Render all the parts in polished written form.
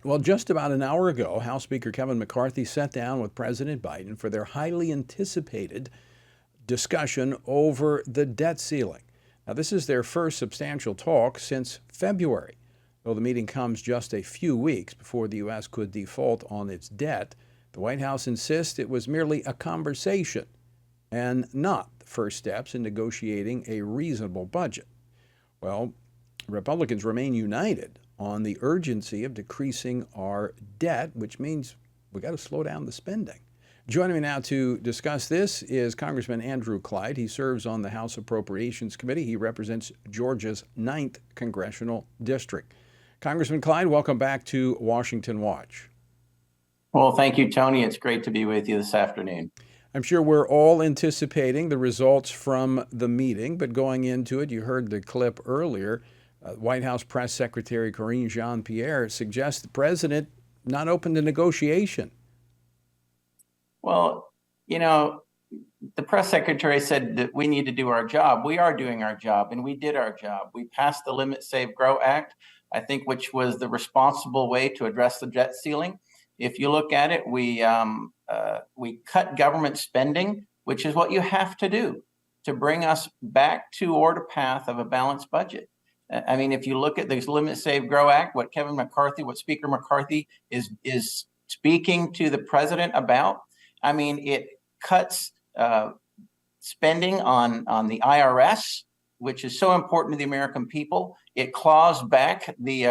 Well, just about an hour ago, House Speaker Kevin McCarthy sat down with President Biden for their highly anticipated discussion over the debt ceiling. Now, this is their first substantial talk since February. Though the meeting comes just a few weeks before the U.S. could default on its debt, the White House insists it was merely a conversation and not the first steps in negotiating a reasonable budget. Well, Republicans remain united on the urgency of decreasing our debt, which means we got to slow down the spending. Joining me now to discuss this is Congressman Andrew Clyde. He serves on the House Appropriations Committee. He represents Georgia's 9th Congressional District. Congressman Clyde, welcome back to Washington Watch. Well, thank you, Tony. It's great to be with you this afternoon. I'm sure we're all anticipating the results from the meeting, but going into it, you heard the clip earlier. White House Press Secretary Karine Jean-Pierre suggests the president not open to negotiation. Well, the press secretary said that we need to do our job. We are doing our job, and we did our job. We passed the Limit, Save, Grow Act, I think, which was the responsible way to address the debt ceiling. If you look at it, we cut government spending, which is what you have to do to bring us back toward a path of a balanced budget. I mean, if you look at this Limit, Save, Grow Act, what Speaker McCarthy is speaking to the president about, I mean, it cuts spending on the IRS, which is so important to the American people. It claws back the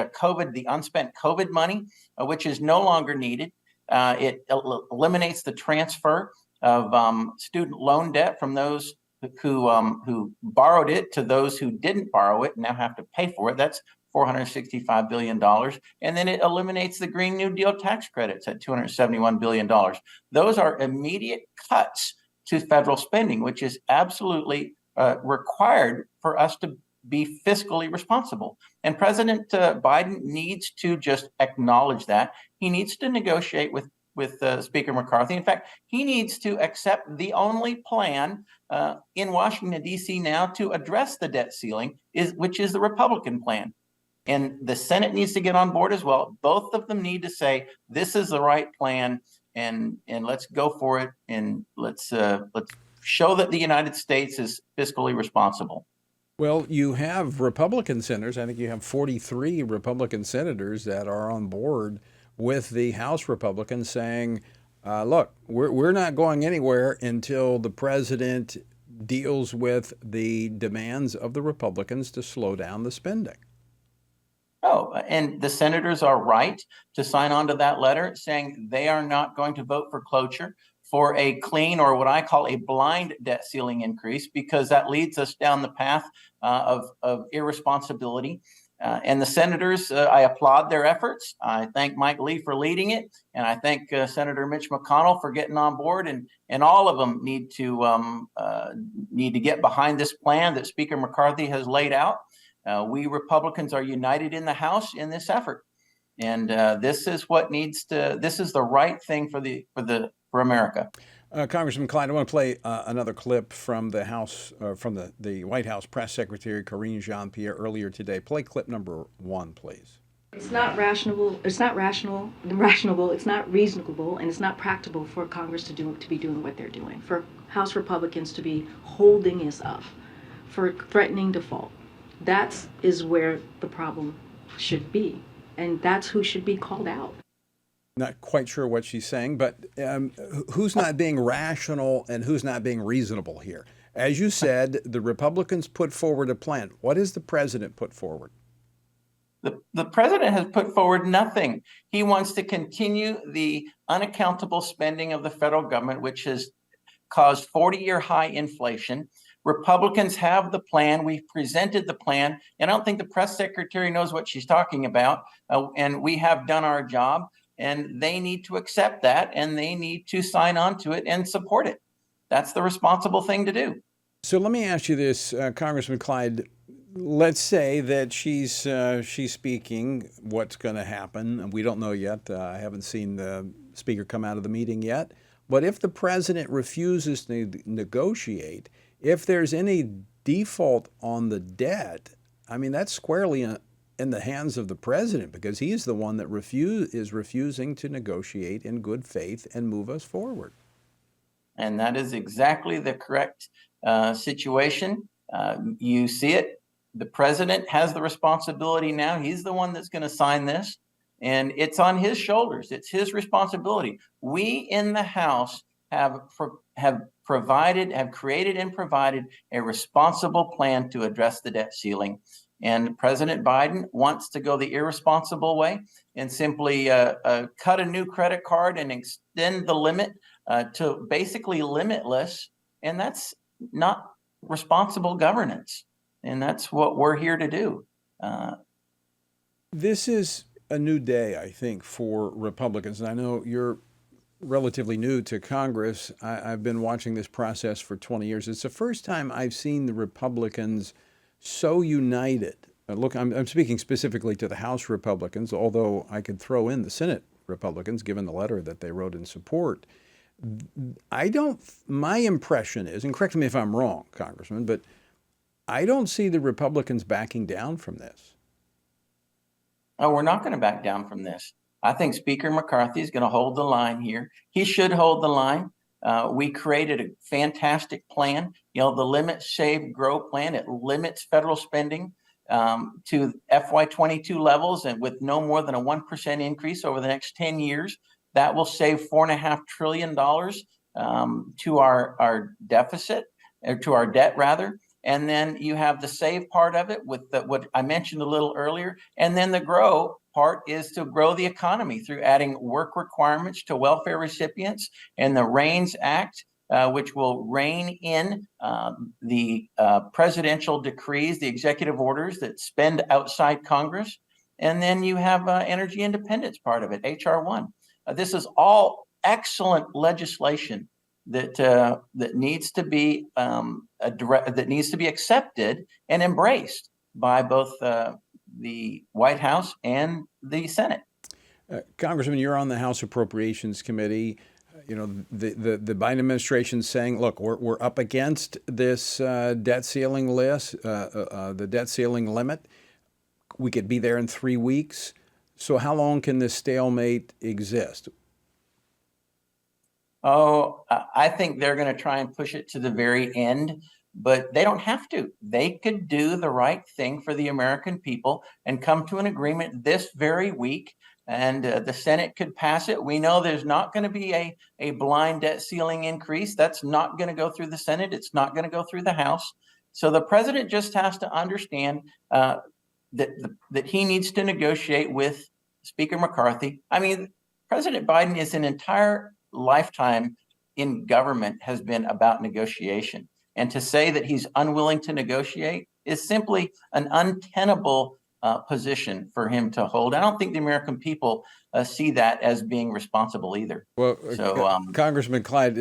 unspent COVID money, which is no longer needed. It eliminates the transfer of student loan debt from those who borrowed it to those who didn't borrow it and now have to pay for it. That's $465 billion. And then it eliminates the Green New Deal tax credits at $271 billion. Those are immediate cuts to federal spending, which is absolutely required for us to be fiscally responsible. And President Biden needs to just acknowledge that. He needs to negotiate with Speaker McCarthy. In fact, he needs to accept the only plan in Washington, D.C. now to address the debt ceiling, which is the Republican plan. And the Senate needs to get on board as well. Both of them need to say, this is the right plan, and let's go for it, and let's show that the United States is fiscally responsible. Well, you have Republican senators. I think you have 43 Republican senators that are on board with the House Republicans saying, look, we're not going anywhere until the president deals with the demands of the Republicans to slow down the spending. Oh, and the senators are right to sign on to that letter saying they are not going to vote for cloture for a clean, or what I call a blind, debt ceiling increase, because that leads us down the path of irresponsibility. And the senators, I applaud their efforts. I thank Mike Lee for leading it, and I thank Senator Mitch McConnell for getting on board. And all of them need to get behind this plan that Speaker McCarthy has laid out. We Republicans are united in the House in this effort, and this is the right thing for America. Congressman Clyde, I want to play another clip from the House, from the White House Press Secretary Karine Jean-Pierre earlier today. Play clip number 1, please. It's not rational. It's not rational. It's not reasonable, and it's not practical for Congress to be doing what they're doing. For House Republicans to be holding us up, for threatening default. That is where the problem should be, and that's who should be called out. Not quite sure what she's saying, but who's not being rational and who's not being reasonable here? As you said, the Republicans put forward a plan. What has the president put forward? The president has put forward nothing. He wants to continue the unaccountable spending of the federal government, which has caused 40-year high inflation. Republicans have the plan. We've presented the plan, and I don't think the press secretary knows what she's talking about. And we have done our job, and they need to accept that, and they need to sign on to it and support it. That's the responsible thing to do. So let me ask you this, Congressman Clyde. Let's say that she's speaking what's going to happen. We don't know yet. I haven't seen the speaker come out of the meeting yet. But if the president refuses to negotiate, if there's any default on the debt, I mean, that's squarely in the hands of the president, because he's the one that is refusing to negotiate in good faith and move us forward. And that is exactly the correct situation. You see it. The president has the responsibility now. He's the one that's going to sign this, and it's on his shoulders. It's his responsibility. We in the House have created and provided a responsible plan to address the debt ceiling. And President Biden wants to go the irresponsible way and simply cut a new credit card and extend the limit to basically limitless. And that's not responsible governance. And that's what we're here to do. This is a new day, I think, for Republicans. And I know you're relatively new to Congress. I've been watching this process for 20 years. It's the first time I've seen the Republicans so united. Look, I'm speaking specifically to the House Republicans, although I could throw in the Senate Republicans, given the letter that they wrote in support. My impression is, and correct me if I'm wrong, Congressman, but I don't see the Republicans backing down from this. Oh, we're not going to back down from this. I think Speaker McCarthy is going to hold the line here. He should hold the line. We created a fantastic plan. The Limit, Save, Grow plan. It limits federal spending to FY22 levels, and with no more than a 1% increase over the next 10 years. That will save $4.5 trillion to our deficit, or to our debt rather. And then you have the save part of it with what I mentioned a little earlier. And then the grow part is to grow the economy through adding work requirements to welfare recipients, and the REINS Act, which will rein in the presidential decrees, the executive orders that spend outside Congress. And then you have energy independence part of it, HR 1. This is all excellent legislation that needs to be accepted and embraced by both the White House and the Senate. Congressman, you're on the House Appropriations Committee. The Biden administration is saying, look, we're up against this debt ceiling list, the debt ceiling limit. We could be there in 3 weeks. So how long can this stalemate exist? Oh, I think they're going to try and push it to the very end, but they don't have to. They could do the right thing for the American people and come to an agreement this very week, and the Senate could pass it. We know there's not going to be a blind debt ceiling increase. That's not going to go through the Senate. It's not going to go through the House. So the president just has to understand that he needs to negotiate with Speaker McCarthy. I mean, President Biden is an entire lifetime in government has been about negotiation. And to say that he's unwilling to negotiate is simply an untenable position for him to hold. I don't think the American people see that as being responsible either. Well, so, Congressman Clyde,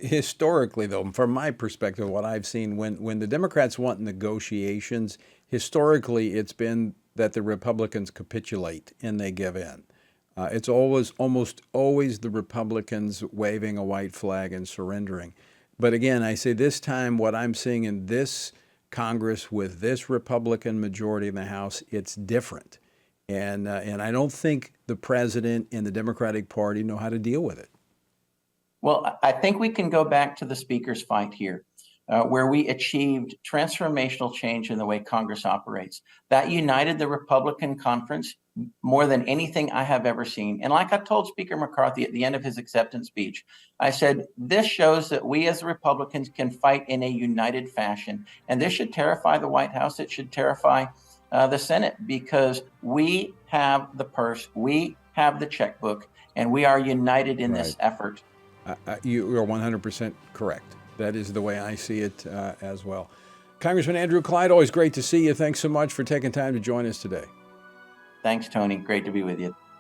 historically, though, from my perspective, what I've seen, when the Democrats want negotiations, historically, it's been that the Republicans capitulate and they give in. It's almost always the Republicans waving a white flag and surrendering. But again, I say this time, what I'm seeing in this Congress with this Republican majority in the House, it's different. And I don't think the president and the Democratic Party know how to deal with it. Well, I think we can go back to the Speaker's fight here, where we achieved transformational change in the way Congress operates. That united the Republican conference more than anything I have ever seen. And like I told Speaker McCarthy at the end of his acceptance speech, I said, this shows that we as Republicans can fight in a united fashion. And this should terrify the White House. It should terrify the Senate, because we have the purse, we have the checkbook, and we are united in this effort. You are 100% correct. That is the way I see it as well. Congressman Andrew Clyde, always great to see you. Thanks so much for taking time to join us today. Thanks, Tony. Great to be with you.